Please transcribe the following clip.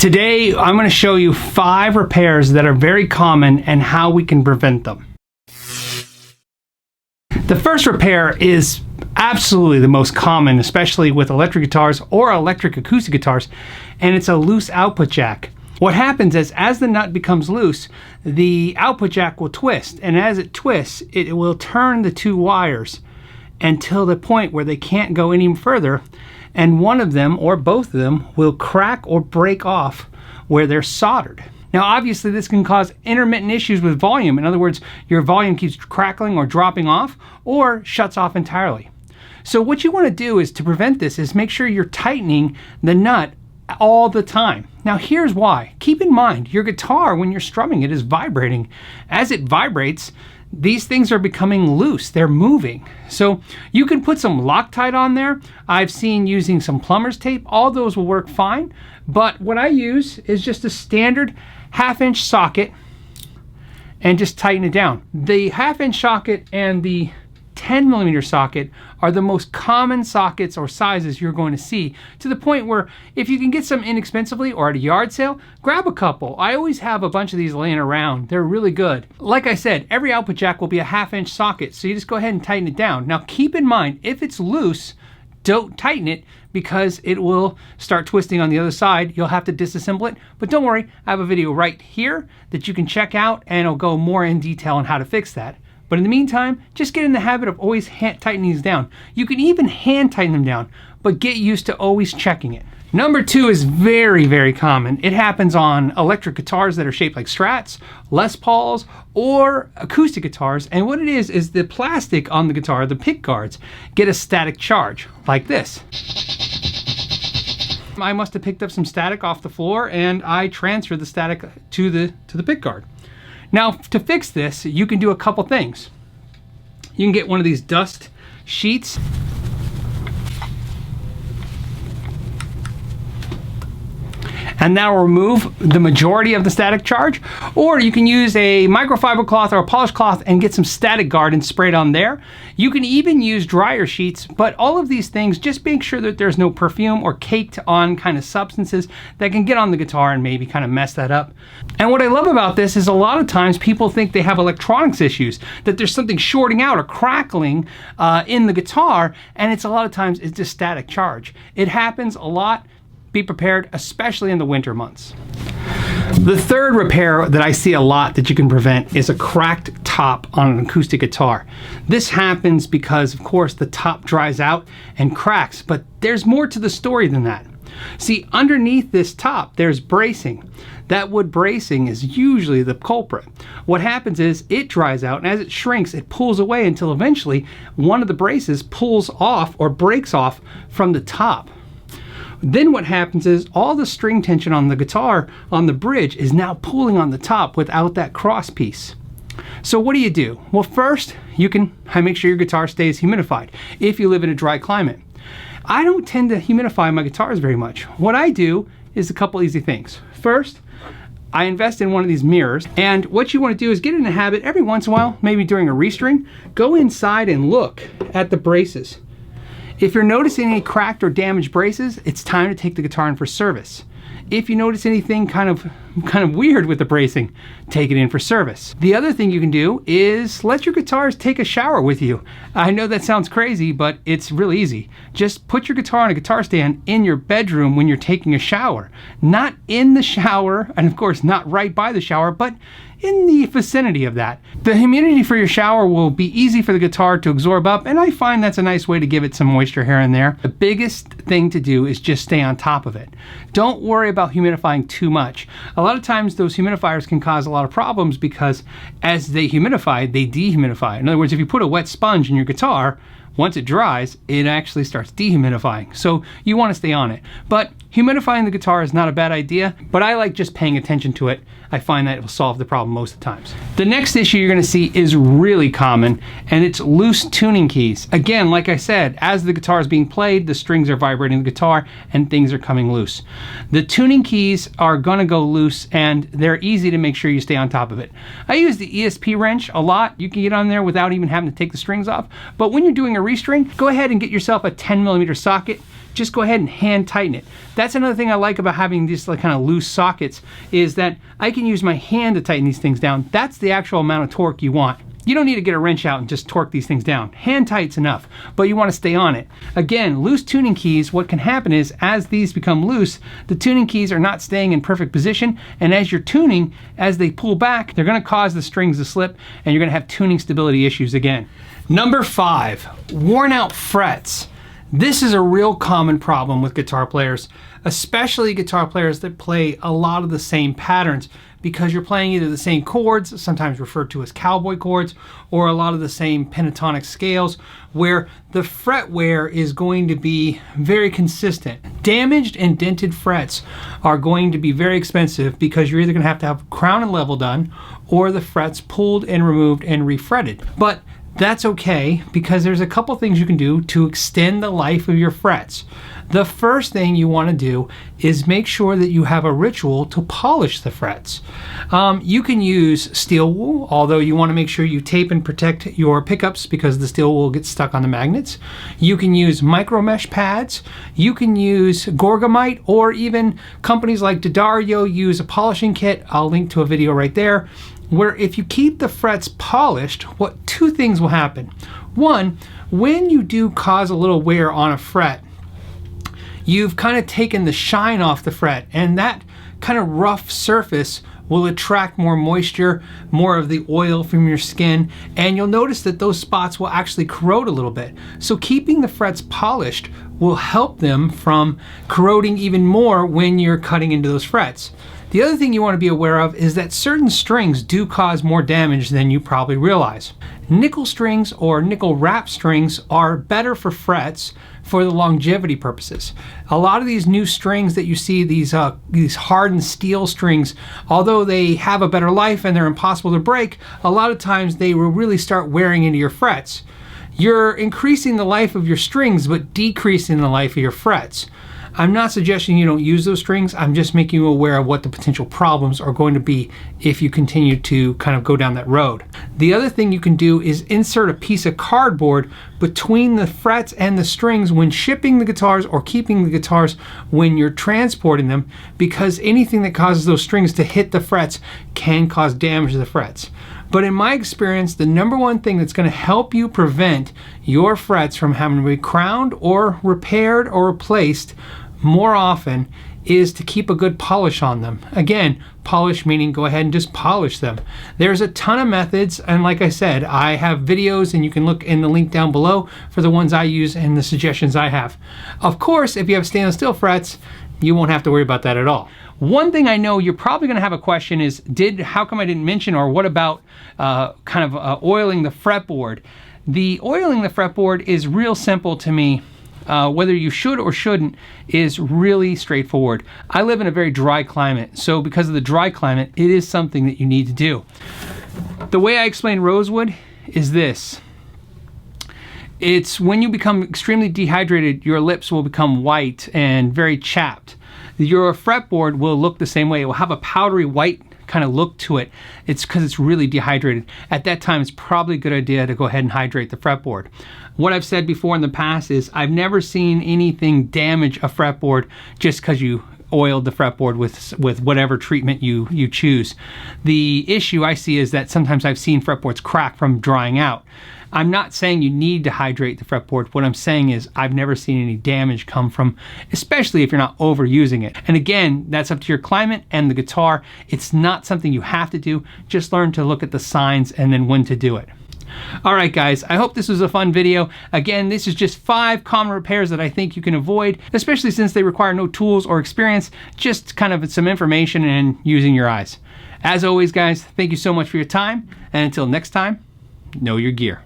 Today, I'm going to show you 5 repairs that are very common and how we can prevent them. The first repair is absolutely the most common, especially with electric guitars or electric acoustic guitars, and it's a loose output jack. What happens is, as the nut becomes loose, the output jack will twist, and as it twists, it will turn the 2 wires until the point where they can't go any further, and one of them or both of them will crack or break off where they're soldered. Now obviously this can cause intermittent issues with volume. In other words, your volume keeps crackling or dropping off or shuts off entirely. So what you want to do is, to prevent this, is make sure you're tightening the nut all the time. Now here's why. Keep in mind, your guitar, when you're strumming it, is vibrating. As it vibrates, these things are becoming loose, they're moving. So you can put some Loctite on there. I've seen using some plumber's tape. All those will work fine. But what I use is just a standard 1/2" socket and just tighten it down. The 1/2" socket and the 10mm socket are the most common sockets or sizes you're going to see, to the point where if you can get some inexpensively or at a yard sale, grab a couple. I always have a bunch of these laying around. They're really good. Like I said, every output jack will be a 1/2" socket, so you just go ahead and tighten it down. Now keep in mind, if it's loose, don't tighten it because it will start twisting on the other side. You'll have to disassemble it, but don't worry, I have a video right here that you can check out, and it'll go more in detail on how to fix that. But in the meantime, just get in the habit of always tightening these down. You can even hand tighten them down, but get used to always checking it. Number 2 is very, very common. It happens on electric guitars that are shaped like Strats, Les Pauls, or acoustic guitars. And what it is the plastic on the guitar, the pick guards, get a static charge, like this. I must have picked up some static off the floor, and I transferred the static to the pick guard. Now, to fix this, you can do a couple things. You can get one of these dust sheets. And that will remove the majority of the static charge. Or you can use a microfiber cloth or a polish cloth and get some static guard and spray it on there. You can even use dryer sheets, but all of these things, just make sure that there's no perfume or caked on kind of substances that can get on the guitar and maybe kind of mess that up. And what I love about this is, a lot of times people think they have electronics issues, that there's something shorting out or crackling in the guitar, and a lot of times it's just static charge. It happens a lot. Be prepared, especially in the winter months. The third repair that I see a lot that you can prevent is a cracked top on an acoustic guitar. This happens because, of course, the top dries out and cracks, but there's more to the story than that. See, underneath this top, there's bracing. That wood bracing is usually the culprit. What happens is, it dries out, and as it shrinks, it pulls away until eventually one of the braces pulls off or breaks off from the top. Then what happens is, all the string tension on the guitar, on the bridge, is now pulling on the top without that cross piece. So what do? Well, first, you can make sure your guitar stays humidified if you live in a dry climate. I don't tend to humidify my guitars very much. What I do is a couple easy things. First, I invest in one of these mirrors, and what you want to do is get in the habit every once in a while, maybe during a restring, go inside and look at the braces. If you're noticing any cracked or damaged braces, it's time to take the guitar in for service. If you notice anything kind of weird with the bracing, take it in for service. The other thing you can do is let your guitars take a shower with you. I know that sounds crazy, but it's really easy. Just put your guitar on a guitar stand in your bedroom when you're taking a shower. Not in the shower, and of course not right by the shower, but in the vicinity of that. The humidity for your shower will be easy for the guitar to absorb up, and I find that's a nice way to give it some moisture here and there. The biggest thing to do is just stay on top of it. Don't worry about humidifying too much. A lot of times those humidifiers can cause a lot of problems because as they humidify, they dehumidify. In other words, if you put a wet sponge in your guitar, once it dries, it actually starts dehumidifying. So you want to stay on it. But humidifying the guitar is not a bad idea, but I like just paying attention to it. I find that it will solve the problem most of the times. The next issue you're going to see is really common, and it's loose tuning keys. Again, like I said, as the guitar is being played, the strings are vibrating the guitar and things are coming loose. The tuning keys are going to go loose, and they're easy to make sure you stay on top of it. I use the ESP wrench a lot. You can get on there without even having to take the strings off. But when you're doing a restring, go ahead and get yourself a 10mm socket. just go ahead and hand tighten it. That's another thing I like about having these like kind of loose sockets, is that I can use my hand to tighten these things down. That's the actual amount of torque you want. You don't need to get a wrench out and just torque these things down. Hand tight's enough, but you want to stay on it. Again, loose tuning keys, what can happen is as these become loose, the tuning keys are not staying in perfect position, and as you're tuning, as they pull back, they're going to cause the strings to slip, and you're going to have tuning stability issues again. Number 5, worn out frets. This is a real common problem with guitar players, especially guitar players that play a lot of the same patterns, because you're playing either the same chords, sometimes referred to as cowboy chords, or a lot of the same pentatonic scales, where the fret wear is going to be very consistent. Damaged and dented frets are going to be very expensive, because you're either going to have crown and level done, or the frets pulled and removed and refretted. But that's okay, because there's a couple things you can do to extend the life of your frets. The first thing you want to do is make sure that you have a ritual to polish the frets. You can use steel wool, although you want to make sure you tape and protect your pickups, because the steel wool gets stuck on the magnets. You can use micro mesh pads. You can use Gorgamite, or even companies like D Addario use a polishing kit. I'll link to a video right there, where if you keep the frets polished, two things will happen. One, when you do cause a little wear on a fret, you've kind of taken the shine off the fret, and that kind of rough surface will attract more moisture, more of the oil from your skin, and you'll notice that those spots will actually corrode a little bit. So keeping the frets polished will help them from corroding even more when you're cutting into those frets. The other thing you want to be aware of is that certain strings do cause more damage than you probably realize. Nickel strings or nickel wrap strings are better for frets for the longevity purposes. A lot of these new strings that you see, these hardened steel strings, although they have a better life and they're impossible to break, a lot of times they will really start wearing into your frets. You're increasing the life of your strings but decreasing the life of your frets. I'm not suggesting you don't use those strings. I'm just making you aware of what the potential problems are going to be if you continue to kind of go down that road. The other thing you can do is insert a piece of cardboard between the frets and the strings when shipping the guitars, or keeping the guitars when you're transporting them, because anything that causes those strings to hit the frets can cause damage to the frets. But in my experience, the number one thing that's going to help you prevent your frets from having to be crowned or repaired or replaced more often is to keep a good polish on them. Again, polish meaning go ahead and just polish them. There's a ton of methods, and like I said, I have videos, and you can look in the link down below for the ones I use and the suggestions I have. Of course, if you have stainless steel frets, you won't have to worry about that at all. One thing I know you're probably going to have a question is, how come I didn't mention, or what about oiling the fretboard? The oiling the fretboard is real simple to me. Whether you should or shouldn't is really straightforward. I live in a very dry climate, so because of the dry climate, it is something that you need to do. The way I explain rosewood is this. It's when you become extremely dehydrated, your lips will become white and very chapped. Your fretboard will look the same way. It will have a powdery white kind of look to it. It's because it's really dehydrated. At that time, it's probably a good idea to go ahead and hydrate the fretboard. What I've said before in the past is I've never seen anything damage a fretboard just because you oiled the fretboard with whatever treatment you choose. The issue I see is that sometimes I've seen fretboards crack from drying out. I'm not saying you need to hydrate the fretboard. What I'm saying is I've never seen any damage come from, especially if you're not overusing it. And again, that's up to your climate and the guitar. It's not something you have to do. Just learn to look at the signs and then when to do it. All right, guys, I hope this was a fun video. Again, this is just 5 common repairs that I think you can avoid, especially since they require no tools or experience, just kind of some information and using your eyes. As always, guys, thank you so much for your time, and until next time, know your gear.